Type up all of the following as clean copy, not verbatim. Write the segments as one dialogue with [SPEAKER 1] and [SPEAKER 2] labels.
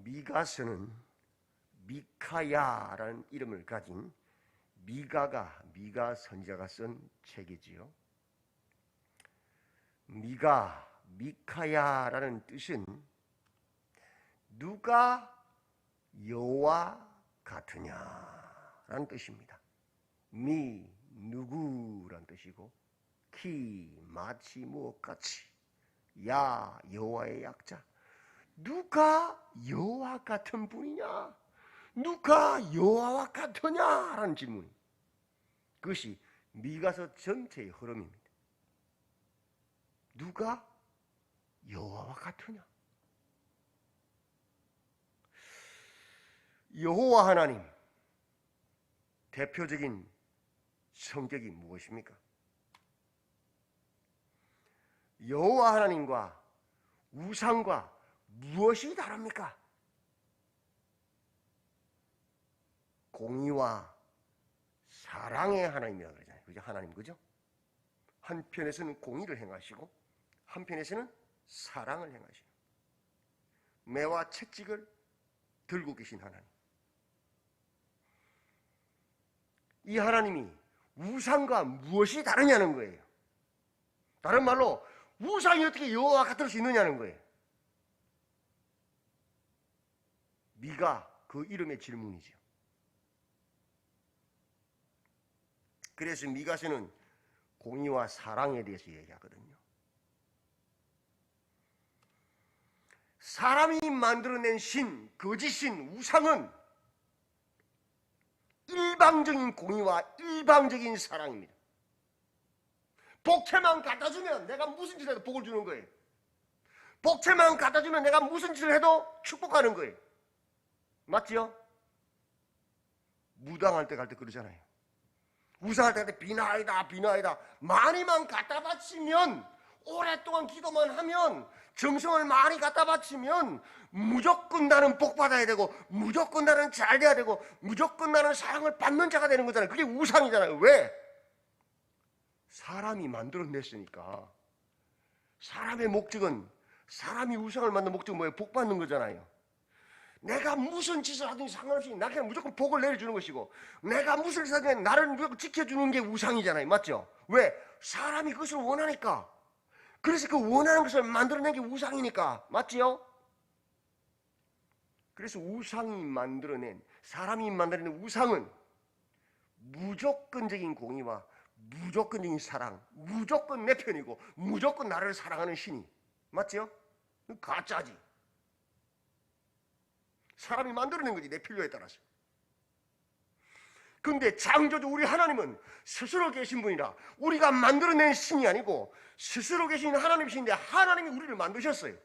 [SPEAKER 1] 미가서는 미카야라는 이름을 가진 미가 선지자가 쓴 책이지요. 미카야라는 뜻은 누가 여호와 같으냐라는 뜻입니다. 누구란 뜻이고, 마치 무엇같이, 여호와의 약자. 누가 여호와 같은 분이냐? 누가 여호와와 같으냐라는 질문이, 그것이 미가서 전체의 흐름입니다. 누가 여호와와 같으냐? 여호와 하나님 대표적인 성격이 무엇입니까? 여호와 하나님과 우상과 무엇이 다릅니까? 공의와 사랑의 하나님이라고 그러잖아요. 그죠? 하나님, 그죠? 한편에서는 공의를 행하시고 한편에서는 사랑을 행하시는, 매와 채찍을 들고 계신 하나님. 이 하나님이 우상과 무엇이 다르냐는 거예요. 다른 말로 우상이 어떻게 여호와와 같을 수 있느냐는 거예요. 미가 그 이름의 질문이죠. 그래서 미가서는 공의와 사랑에 대해서 얘기하거든요. 사람이 만들어낸 신, 거짓신, 우상은 일방적인 공의와 일방적인 사랑입니다. 복채만 갖다 주면 내가 무슨 짓을 해도 복을 주는 거예요. 복채만 갖다 주면 내가 무슨 짓을 해도 축복하는 거예요. 맞죠? 무당할 때 갈 때 그러잖아요. 우상할 때 갈 때 비나이다. 많이만 갖다 바치면, 오랫동안 기도만 하면, 정성을 많이 갖다 바치면 무조건 나는 복 받아야 되고, 무조건 나는 잘 돼야 되고, 무조건 나는 사랑을 받는 자가 되는 거잖아요. 그게 우상이잖아요. 왜? 사람이 만들어냈으니까. 사람의 목적은, 사람이 우상을 만든 목적은 뭐예요? 복 받는 거잖아요. 내가 무슨 짓을 하든지 상관없이 나한테 무조건 복을 내려주는 것이고, 내가 무슨 짓을 하든 나를 무조건 지켜주는 게 우상이잖아요. 맞죠? 왜? 사람이 그것을 원하니까. 그래서 그 원하는 것을 만들어낸 게 우상이니까. 맞지요? 그래서 우상이 만들어낸, 사람이 만들어낸 우상은 무조건적인 공의와 무조건적인 사랑, 무조건 내 편이고 무조건 나를 사랑하는 신이. 맞죠? 가짜지. 사람이 만들어낸 거지, 내 필요에 따라서. 그런데 창조주 우리 하나님은 스스로 계신 분이라, 우리가 만들어낸 신이 아니고 스스로 계신 하나님이신데, 하나님이 우리를 만드셨어요.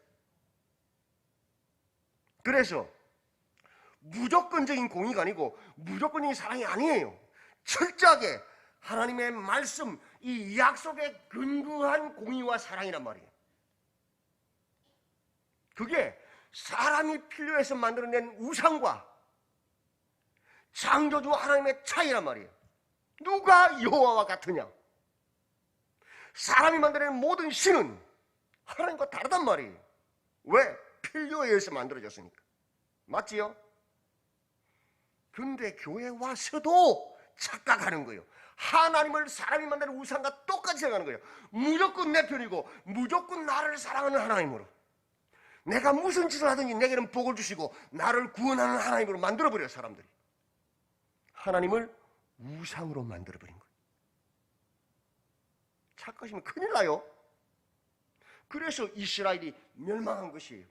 [SPEAKER 1] 그래서 무조건적인 공의가 아니고 무조건적인 사랑이 아니에요. 철저하게 하나님의 말씀, 이 약속에 근거한 공의와 사랑이란 말이에요. 그게 사람이 필요해서 만들어낸 우상과 창조주 하나님의 차이란 말이에요. 누가 여호와와 같으냐? 사람이 만들어낸 모든 신은 하나님과 다르단 말이에요. 왜? 필요에 의해서 만들어졌으니까. 맞지요? 근데 교회 와서도 착각하는 거예요. 하나님을 사람이 만드는 우상과 똑같이 생각하는 거예요. 무조건 내 편이고 무조건 나를 사랑하는 하나님으로, 내가 무슨 짓을 하든지 내게는 복을 주시고 나를 구원하는 하나님으로 만들어버려요. 사람들이 하나님을 우상으로 만들어버린 거예요. 착각하시면 큰일 나요. 그래서 이스라엘이 멸망한 것이에요.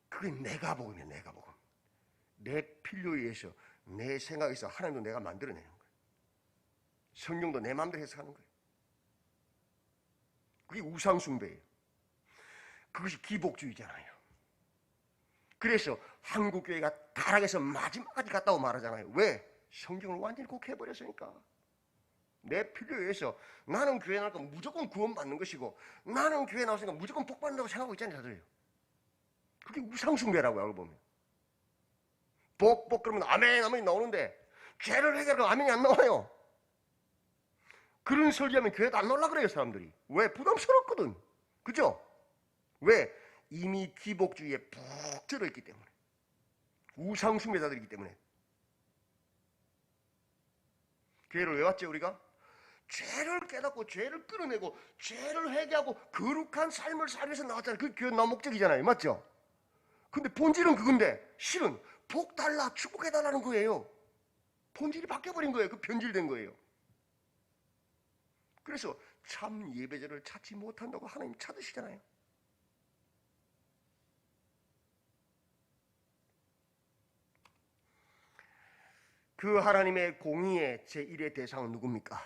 [SPEAKER 1] 그게 내가 복이면 내가 복음. 내 필요에 의해서, 내 생각에서 하나님도 내가 만들어내는 거예요. 성경도 내 마음대로 해석하는 거예요. 그게 우상숭배예요. 그것이 기복주의잖아요. 그래서 한국교회가 타락해서 마지막까지 갔다고 말하잖아요. 왜? 성경을 완전히 곡해버렸으니까. 내 필요에 의해서 나는 교회 나니까 무조건 구원받는 것이고, 나는 교회 나왔으니까 무조건 복받는다고 생각하고 있잖아요. 다들. 그게 우상숭배라고요. 알고 보면. 복 그러면 아멘이 나오는데 죄를 해결하면 아멘이 안 나와요. 그런 설교하면 교회도 안 놀라 그래요. 사람들이. 왜? 부담스럽거든. 그죠? 왜? 이미 기복주의에 푹 들어있기 때문에. 우상숭배자들이기 때문에. 교회를 왜 왔죠 우리가? 죄를 깨닫고 죄를 끌어내고 죄를 회개하고 거룩한 삶을 살기 위해서 나왔잖아요. 그게 교회 나온 목적이잖아요. 맞죠? 근데 본질은 그건데 실은 복 달라 축복해달라는 거예요. 본질이 바뀌어버린 거예요. 그 변질된 거예요. 그래서 참 예배자를 찾지 못한다고 하나님 찾으시잖아요. 그 하나님의 공의의 제1의 대상은 누굽니까?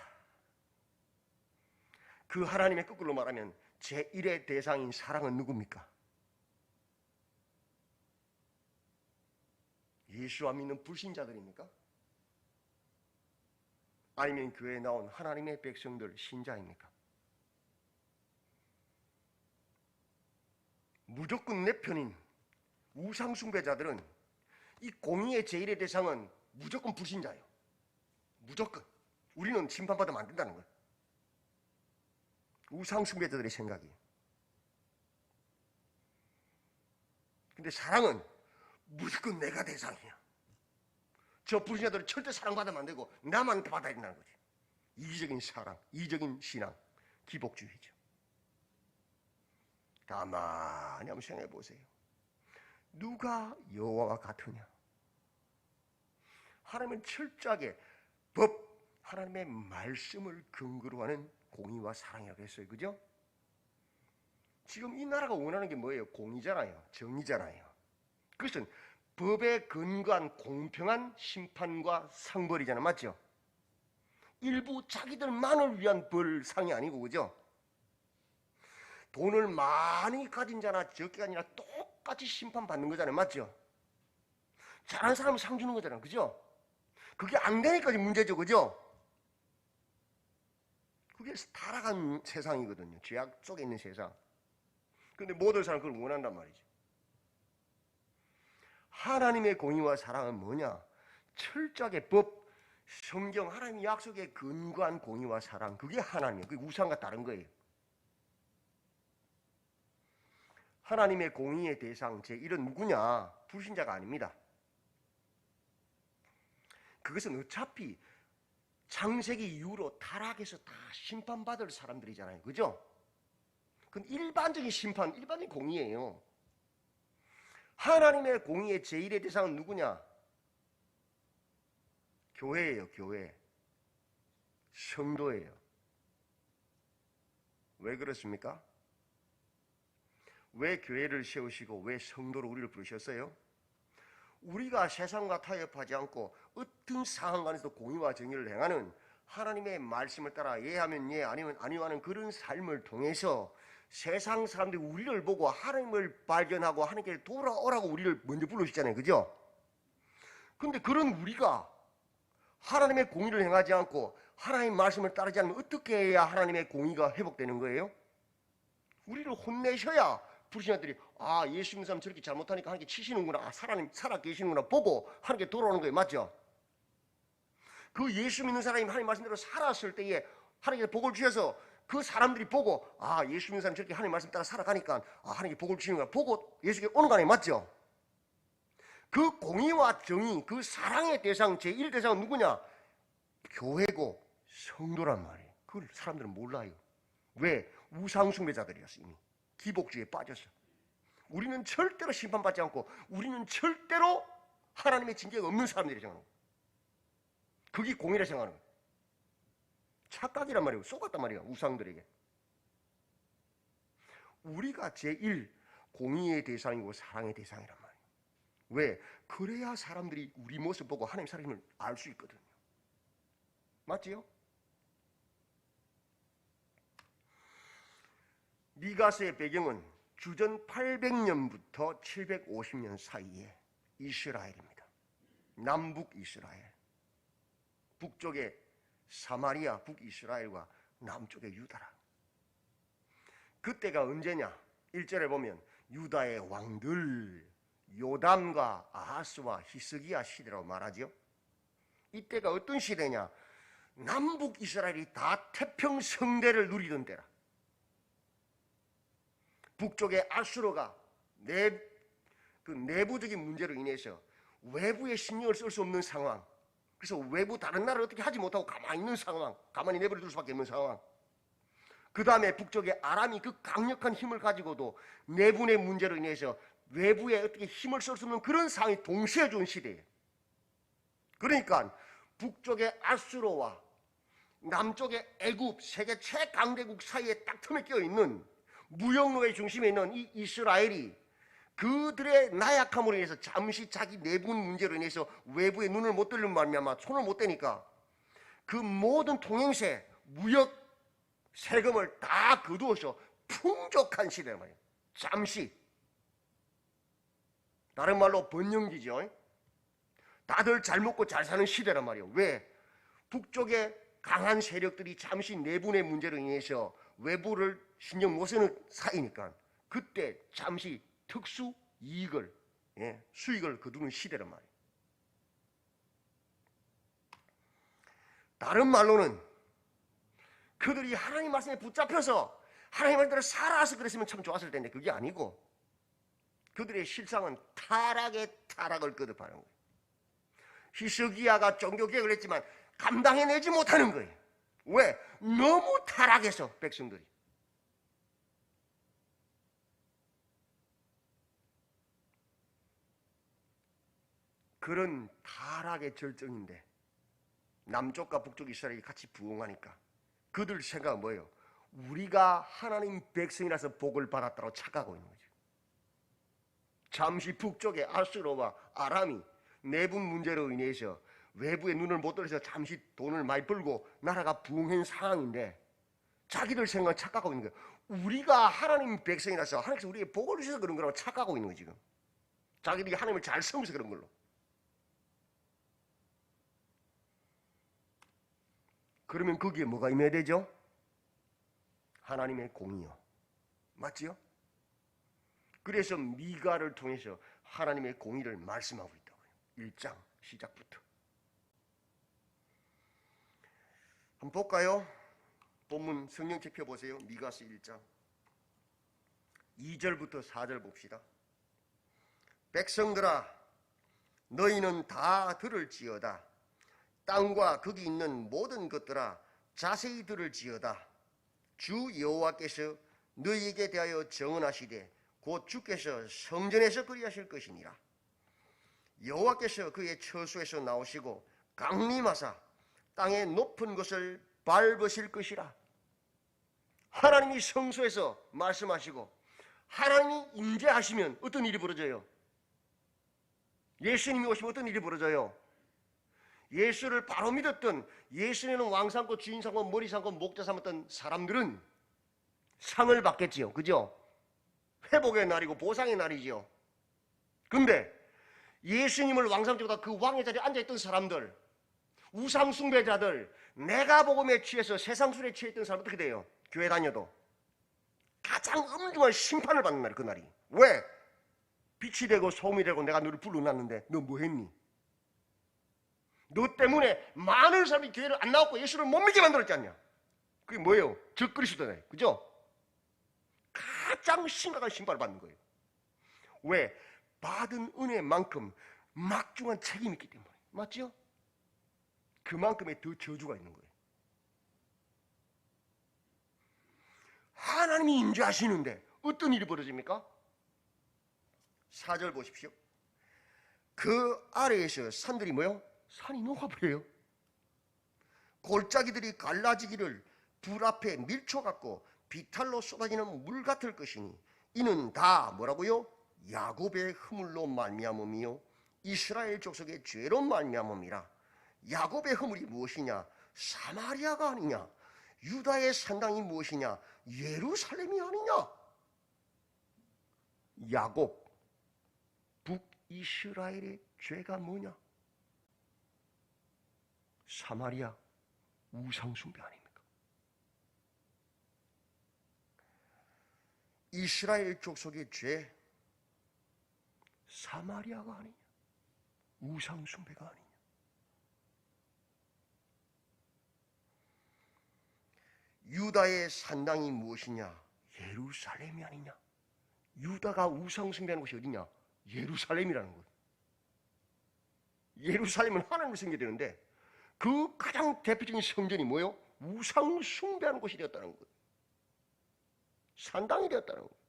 [SPEAKER 1] 그 하나님의 거꾸로 말하면 제1의 대상인 사랑은 누굽니까? 예수와 믿는 불신자들입니까? 아니면 교회에 나온 하나님의 백성들 신자입니까? 무조건 내 편인 우상숭배자들은 이 공의의 제1의 대상은 무조건 불신자예요. 무조건. 우리는 심판받으면 안 된다는 거예요. 우상숭배자들의 생각이. 근데 사랑은 무조건 내가 대상이야. 저 불신자들은 절대 사랑받으면 안 되고 나만 받아야 된다는 거지. 이기적인 사랑, 이기적인 신앙, 기복주의죠. 가만히 한번 생각해 보세요. 누가 여호와와 같으냐? 하나님은 철저하게 법, 하나님의 말씀을 근거로 하는 공의와 사랑이라고 했어요. 그죠? 지금 이 나라가 원하는 게 뭐예요? 공의잖아요. 정의잖아요. 그것은 법에 근거한 공평한 심판과 상벌이잖아요. 맞죠? 일부 자기들만을 위한 벌상이 아니고, 그죠? 돈을 많이 가진 자나 적게 가진 자나 똑같이 심판받는 거잖아요. 맞죠? 잘하는 사람은 상 주는 거잖아요. 그죠? 그게 안 되니까 문제죠. 그죠? 그게 타락한 세상이거든요. 죄악 속에 있는 세상. 근데 모든 사람은 그걸 원한단 말이죠. 하나님의 공의와 사랑은 뭐냐? 철저하게 법, 성경, 하나님의 약속에 근거한 공의와 사랑. 그게 하나님이에요. 그게 우상과 다른 거예요. 하나님의 공의의 대상 제1은 누구냐? 불신자가 아닙니다. 그것은 어차피 창세기 이후로 타락해서 다 심판받을 사람들이잖아요. 그죠? 그건 일반적인 심판, 일반적인 공의예요. 하나님의 공의의 제1의 대상은 누구냐? 교회예요. 교회. 성도예요. 왜 그렇습니까? 왜 교회를 세우시고 왜 성도로 우리를 부르셨어요? 우리가 세상과 타협하지 않고 어떤 상황 간에서도 공의와 정의를 행하는 하나님의 말씀을 따라 예하면 예 아니면 아니요 하는 그런 삶을 통해서 세상 사람들이 우리를 보고 하나님을 발견하고 하나님께 돌아오라고 우리를 먼저 불러주시잖아요. 그죠? 근데 그런 우리가 하나님의 공의를 행하지 않고 하나님의 말씀을 따르지 않으면 어떻게 해야 하나님의 공의가 회복되는 거예요? 우리를 혼내셔야 불신자들이 아 예수 믿는 사람 저렇게 잘못하니까 하나님께 치시는구나, 아 살아 계시는구나 보고 하나님께 돌아오는 거예요. 맞죠? 그 예수 믿는 사람이 하나님 말씀대로 살았을 때에 하나님께 복을 주셔서 그 사람들이 보고 아 예수 믿는 사람이 저렇게 하나님 말씀 따라 살아가니까 아 하나님께 복을 주시는구나 보고 예수께 오는 거 아니에요. 맞죠? 그 공의와 정의, 그 사랑의 대상 제1대상은 누구냐? 교회고 성도란 말이에요. 그걸 사람들은 몰라요. 왜? 우상숭배자들이었어. 이미 기복주의에 빠졌어. 우리는 절대로 심판받지 않고 우리는 절대로 하나님의 징계가 없는 사람들이 생각하는 거예요. 그게 공의라 생각하는 거예요. 착각이란 말이에요. 속았단 말이에요. 우상들에게. 우리가 제1 공의의 대상이고 사랑의 대상이란 말이에요. 왜? 그래야 사람들이 우리 모습 보고 하나님 사랑을 알 수 있거든요. 맞지요? 미가서의 배경은 주전 800년부터 750년 사이에 이스라엘입니다. 남북 이스라엘. 북쪽에 사마리아 북이스라엘과 남쪽에 유다라. 그때가 언제냐? 1절에 보면 유다의 왕들 요담과 아하스와 히스기야 시대라고 말하죠. 이때가 어떤 시대냐? 남북 이스라엘이 다 태평성대를 누리던 때라. 북쪽의 아수르가 그 내부적인 문제로 인해서 외부에 신경을 쓸 수 없는 상황, 그래서 외부 다른 나라를 어떻게 하지 못하고 가만히 있는 상황, 가만히 내버려 둘 수밖에 없는 상황. 그 다음에 북쪽의 아람이 그 강력한 힘을 가지고도 내분의 문제로 인해서 외부에 어떻게 힘을 쓸 수 없는 그런 상황이 동시에 준 시대예요. 그러니까 북쪽의 아수르와 남쪽의 애굽, 세계 최강대국 사이에 딱 틈에 끼어있는 무역로의 중심에 있는 이 이스라엘이 그들의 나약함으로 인해서 잠시 자기 내분 문제로 인해서 외부에 눈을 못 들는 말미암아 손을 못 대니까 그 모든 통행세, 무역 세금을 다 거두어서 풍족한 시대란 말이에요. 잠시. 다른 말로 번영기죠. 다들 잘 먹고 잘 사는 시대란 말이에요. 왜? 북쪽의 강한 세력들이 잠시 내분의 문제로 인해서 외부를 신경 못 쓰는 사이니까 그때 잠시 특수 이익을, 수익을 거두는 시대란 말이에요. 다른 말로는 그들이 하나님 말씀에 붙잡혀서 하나님 말대로 살아서 그랬으면 참 좋았을 텐데 그게 아니고 그들의 실상은 타락의 타락을 거듭하는 거예요. 히스기야가 종교개혁을 했지만 감당해내지 못하는 거예요. 왜? 너무 타락해서 백성들이. 그런 타락의 절정인데 남쪽과 북쪽 이스라엘이 같이 부흥하니까 그들 생각은 뭐예요? 우리가 하나님 백성이라서 복을 받았다고 착각하고 있는 거죠. 잠시 북쪽의 아수르와 아람이 내분 문제로 인해서 외부에 눈을 못 들어서 잠시 돈을 많이 벌고 나라가 부흥한 상황인데 자기들 생각은 착각하고 있는 거예요. 우리가 하나님 백성이라서 하나님께서 우리에게 복을 주셔서 그런 거라고 착각하고 있는 거예요. 지금 자기들이 하나님을 잘 섬겨서 그런 걸로. 그러면 거기에 뭐가 임해야 되죠? 하나님의 공의요. 맞지요? 그래서 미가를 통해서 하나님의 공의를 말씀하고 있다고요. 1장 시작부터. 한번 볼까요? 본문 성경책 펴보세요. 미가서 1장 2절부터 4절 봅시다. 백성들아 너희는 다 들을지어다. 땅과 거기 있는 모든 것들아 자세히 들을지어다. 주 여호와께서 너희에게 대하여 정언하시되 곧 주께서 성전에서 그리하실 것이니라. 여호와께서 그의 처소에서 나오시고 강림하사 땅의 높은 곳을 밟으실 것이라. 하나님이 성소에서 말씀하시고 하나님이 임재하시면 어떤 일이 벌어져요? 예수님이 오시면 어떤 일이 벌어져요? 예수를 바로 믿었던, 예수님은 왕 삼고 주인 삼고 머리 삼고 목자 삼았던 사람들은 상을 받겠지요. 그죠? 회복의 날이고 보상의 날이죠. 근데 예수님을 왕 삼고보다 그 왕의 자리에 앉아있던 사람들, 우상 숭배자들, 내가 복음에 취해서 세상 술에 취했던 사람 어떻게 돼요? 교회 다녀도 가장 엄중한 심판을 받는 날이 그 날이. 왜? 빛이 되고 소음이 되고 내가 너를 불러놨는데 너 뭐 했니? 너 때문에 많은 사람이 교회를 안 나왔고 예수를 못 믿게 만들었지 않냐? 그게 뭐예요? 적그리스도네. 그죠? 가장 심각한 심판을 받는 거예요. 왜? 받은 은혜만큼 막중한 책임이 있기 때문에. 맞죠? 그만큼의 더 저주가 있는 거예요. 하나님이 임재하시는데 어떤 일이 벌어집니까? 4절 보십시오. 그 아래에서 산들이 뭐요? 산이 녹아버려요. 골짜기들이 갈라지기를 불 앞에 밀초 같고 비탈로 쏟아지는 물 같을 것이니 이는 다 뭐라고요? 야곱의 허물로 말미암음이요 이스라엘 족속의 죄로 말미암음이라. 야곱의 허물이 무엇이냐? 사마리아가 아니냐? 유다의 산당이 무엇이냐? 예루살렘이 아니냐? 야곱, 북이스라엘의 죄가 뭐냐? 사마리아 우상숭배 아닙니까? 이스라엘 족속의 죄 사마리아가 아니냐? 우상숭배가 아니냐? 유다의 산당이 무엇이냐? 예루살렘이 아니냐? 유다가 우상 숭배하는 곳이 어디냐? 예루살렘이라는 거예요. 예루살렘은 하나님을 섬겨야 되는데 그 가장 대표적인 성전이 뭐예요? 우상 숭배하는 곳이 되었다는 거예요. 산당이 되었다는 거예요.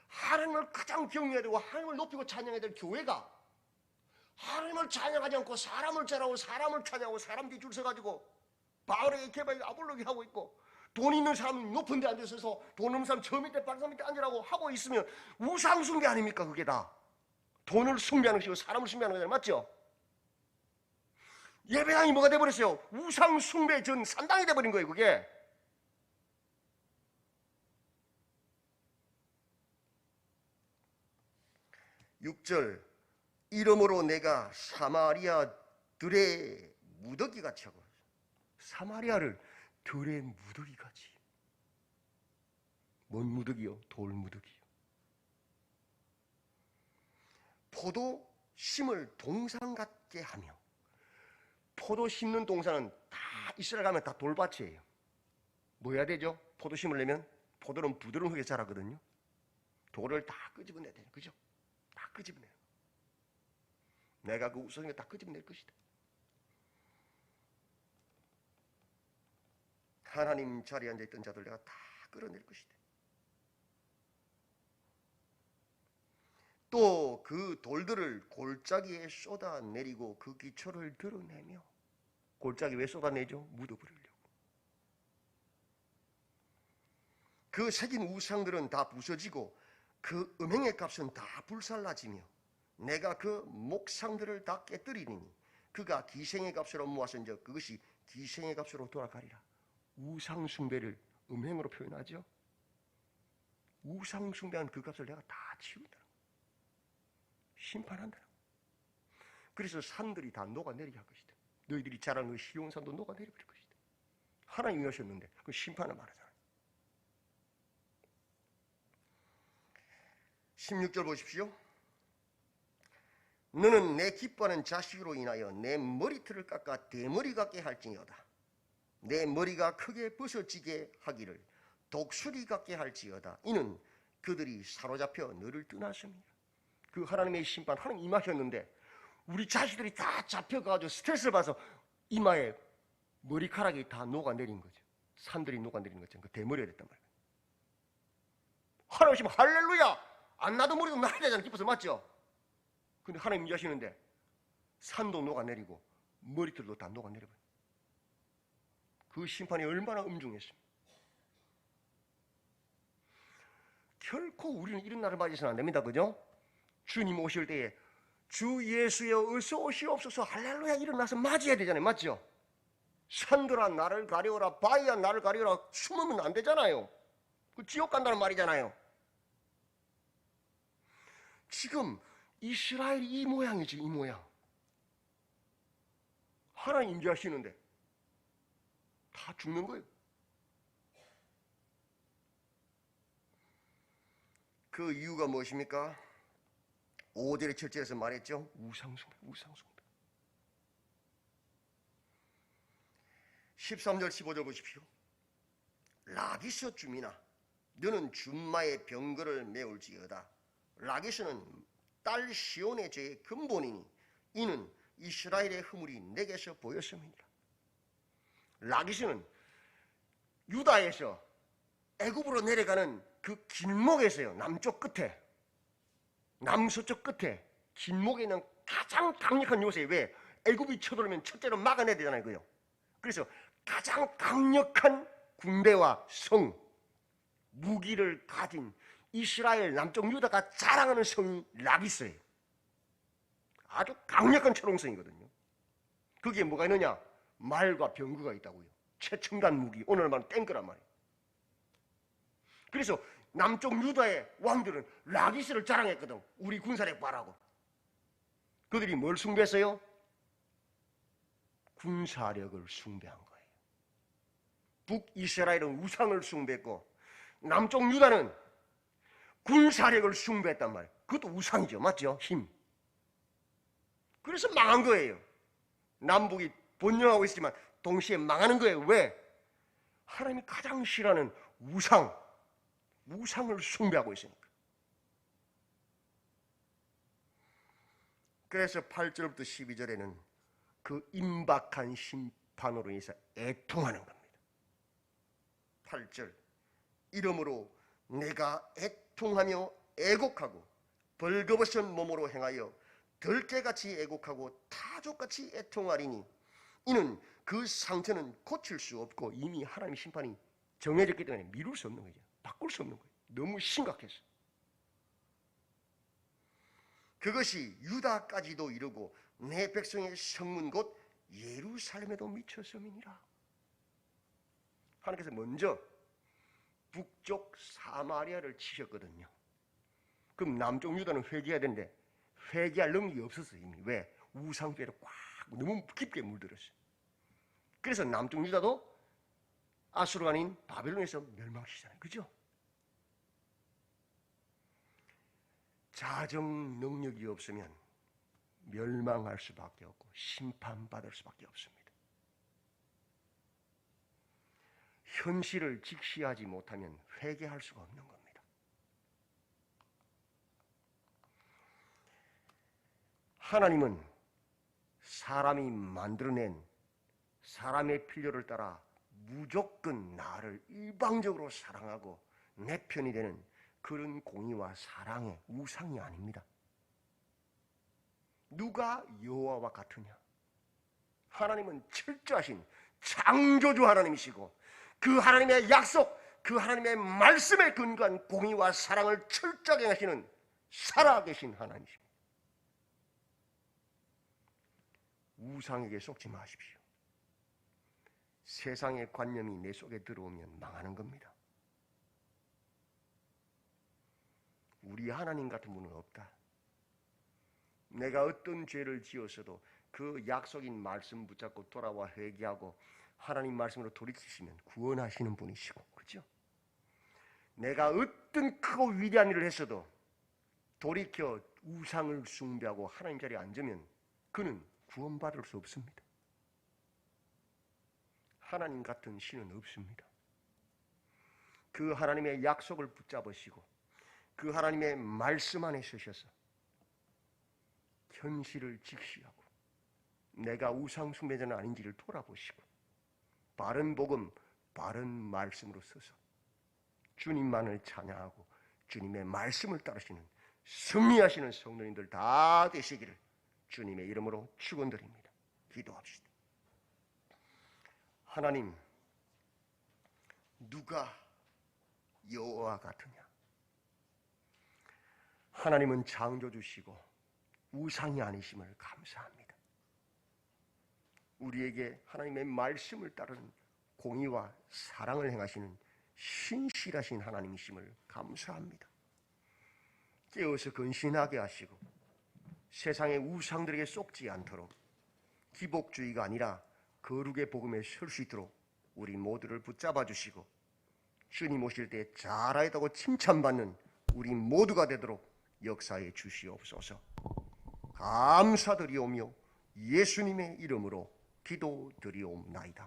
[SPEAKER 1] 하나님을 가장 경외해야 되고 하나님을 높이고 찬양해야 될 교회가 하나님을 찬양하지 않고 사람을 잘하고 사람을 찬양하고 사람 뒤에 줄 서가지고 바울에게 개발에게 아볼로게 하고 있고 돈 있는 사람이 높은 데 앉아서 돈 없는 사람 저 밑에 발상 밑에 앉으라고 하고 있으면 우상 숭배 아닙니까? 그게 다 돈을 숭배하는 것이고 사람을 숭배하는 거잖아요. 맞죠? 예배당이 뭐가 돼버렸어요? 우상 숭배 전 산당이 돼버린 거예요. 그게 6절 이러므로 내가 사마리아 들의 무더기같이 하고 사마리아를 들의 무더기같이 뭔 무더기요? 돌 무더기요. 포도 심을 동산 같게 하며 포도 심는 동산은 다 이스라엘 가면 다 돌밭이에요. 뭐 해야 되죠? 포도 심으려면 포도는 부드러운 흙에 자라거든요. 돌을 다 끄집어내야 돼요. 그죠? 다 끄집어내요. 내가 그 우상에 다 끄집어낼 것이다. 하나님 자리에 앉아있던 자들 내가 다 끌어낼 것이다. 또 그 돌들을 골짜기에 쏟아내리고 그 기초를 드러내며 골짜기 왜 쏟아내죠? 묻어버리려고. 그 새긴 우상들은 다 부서지고 그 음행의 값은 다 불살라지며 내가 그 목상들을 다 깨뜨리니 그가 기생의 값으로 모았은즉 그것이 기생의 값으로 돌아가리라. 우상 숭배를 음행으로 표현하죠. 우상 숭배한 그 값을 내가 다 치운다. 심판한다. 그래서 산들이 다 녹아내리게 할 것이다. 너희들이 자라는 그 시온산도 녹아내려버릴 것이다. 하나님이 하셨는데 그 심판을 말하잖아요. 16절 보십시오. 너는 내 기뻐하는 자식으로 인하여 내 머리털을 깎아 대머리 같게 할지어다. 내 머리가 크게 벗어지게 하기를 독수리 같게 할지어다. 이는 그들이 사로잡혀 너를 떠났습니다. 그 하나님의 심판, 하나님 임하셨는데 우리 자식들이 다 잡혀가지고 스트레스를 받아서 이마에 머리카락이 다 녹아내린 거죠. 산들이 녹아내린 거죠. 그 대머리가 됐단 말이에요. 하나님 오시면 할렐루야! 안 나도 머리도 나야 되잖아요. 기뻐서 맞죠? 근데 하나님 임하시는데 산도 녹아내리고 머리털도 다 녹아내려버려요. 그 심판이 얼마나 엄중했습니까? 결코 우리는 이런 날을 맞이해서는 안 됩니다. 그죠? 주님 오실 때에 주 예수여 어서 오시옵소서 할렐루야 일어나서 맞이해야 되잖아요. 맞죠? 산들아 나를 가려라 바위야 나를 가려라 숨으면 안 되잖아요. 그 지옥 간다는 말이잖아요. 지금 이스라엘이 이 모양이지. 이 모양. 하나님 임재하시는데 다 죽는 거예요. 그 이유가 무엇입니까? 5절의 7절에서 말했죠. 우상숭배, 우상숭배. 13절 15절 보십시오. 라기스 주민아 너는 준마의 병거를 메울지어다. 라기스는 딸 시온의 죄의 근본이니 이는 이스라엘의 허물이 내게서 보였음이니라. 라기스는 유다에서 애굽으로 내려가는 그 길목에서요. 남쪽 끝에 남서쪽 끝에 길목에 있는 가장 강력한 요새. 왜? 애굽이 쳐들어오면 첫째로 막아내야 되잖아요. 그요. 그래서 가장 강력한 군대와 성, 무기를 가진 이스라엘 남쪽 유다가 자랑하는 성이 라기스예요. 아주 강력한 철옹성이거든요. 거기에 뭐가 있느냐? 말과 병거가 있다고요. 최첨단 무기, 오늘 말은 탱크란 말이에요. 그래서 남쪽 유다의 왕들은 라기스를 자랑했거든. 우리 군사력 봐라고. 그들이 뭘 숭배했어요? 군사력을 숭배한 거예요. 북이스라엘은 우상을 숭배했고 남쪽 유다는 군사력을 숭배했단 말이에요. 그것도 우상이죠. 맞죠? 힘. 그래서 망한 거예요. 남북이 번영하고 있지만 동시에 망하는 거예요. 왜? 하나님이 가장 싫어하는 우상, 우상을 숭배하고 있으니까. 그래서 8절부터 12절에는 그 임박한 심판으로 인해서 애통하는 겁니다. 8절, 이러므로 내가 애통하며 애곡하고 벌거벗은 몸으로 행하여 들깨같이 애곡하고 타족같이 애통하리니 이는 그 상처는 고칠 수 없고 이미 하나님의 심판이 정해졌기 때문에 미룰 수 없는 거죠. 바꿀 수 없는 거예요. 너무 심각해서. 그것이 유다까지도 이르고 내 백성의 성문 곧 예루살렘에도 미쳤음이니라. 하나님께서 먼저 북쪽 사마리아를 치셨거든요. 그럼 남쪽 유다는 회개해야 되는데 회개할 능력이 없었어요. 이미. 왜? 우상죄를 꽉 너무 깊게 물들었어요. 그래서 남쪽 유다도 아수르가 아닌 바벨론에서 멸망시키잖아요. 그죠? 자정 능력이 없으면 멸망할 수밖에 없고 심판받을 수밖에 없습니다. 현실을 직시하지 못하면 회개할 수가 없는 겁니다. 하나님은 사람이 만들어낸 사람의 필요를 따라 무조건 나를 일방적으로 사랑하고 내 편이 되는 그런 공의와 사랑의 우상이 아닙니다. 누가 여호와와 같으냐? 하나님은 철저하신 창조주 하나님이시고 그 하나님의 약속, 그 하나님의 말씀에 근거한 공의와 사랑을 철저하게 하시는 살아계신 하나님이십니다. 우상에게 속지 마십시오. 세상의 관념이 내 속에 들어오면 망하는 겁니다. 우리 하나님 같은 분은 없다. 내가 어떤 죄를 지었어도 그 약속인 말씀 붙잡고 돌아와 회개하고 하나님 말씀으로 돌이키시면 구원하시는 분이시고, 그렇죠? 내가 어떤 크고 위대한 일을 했어도 돌이켜 우상을 숭배하고 하나님 자리에 앉으면 그는 구원받을 수 없습니다. 하나님 같은 신은 없습니다. 그 하나님의 약속을 붙잡으시고 그 하나님의 말씀 안에 서셔서 현실을 직시하고 내가 우상 숭배자는 아닌지를 돌아보시고 바른 복음, 바른 말씀으로 서서 주님만을 찬양하고 주님의 말씀을 따르시는 승리하시는 성도님들 다 되시기를 주님의 이름으로 축원드립니다. 기도합시다. 하나님, 누가 여호와 같으냐? 하나님은 창조주시고 우상이 아니심을 감사합니다. 우리에게 하나님의 말씀을 따르는 공의와 사랑을 행하시는 신실하신 하나님이심을 감사합니다. 깨어서 근신하게 하시고 세상의 우상들에게 속지 않도록 기복주의가 아니라 거룩의 복음에 설 수 있도록 우리 모두를 붙잡아 주시고 주님 오실 때 잘하였다고 칭찬받는 우리 모두가 되도록 역사해 주시옵소서. 감사드리오며 예수님의 이름으로 기도드리옵나이다.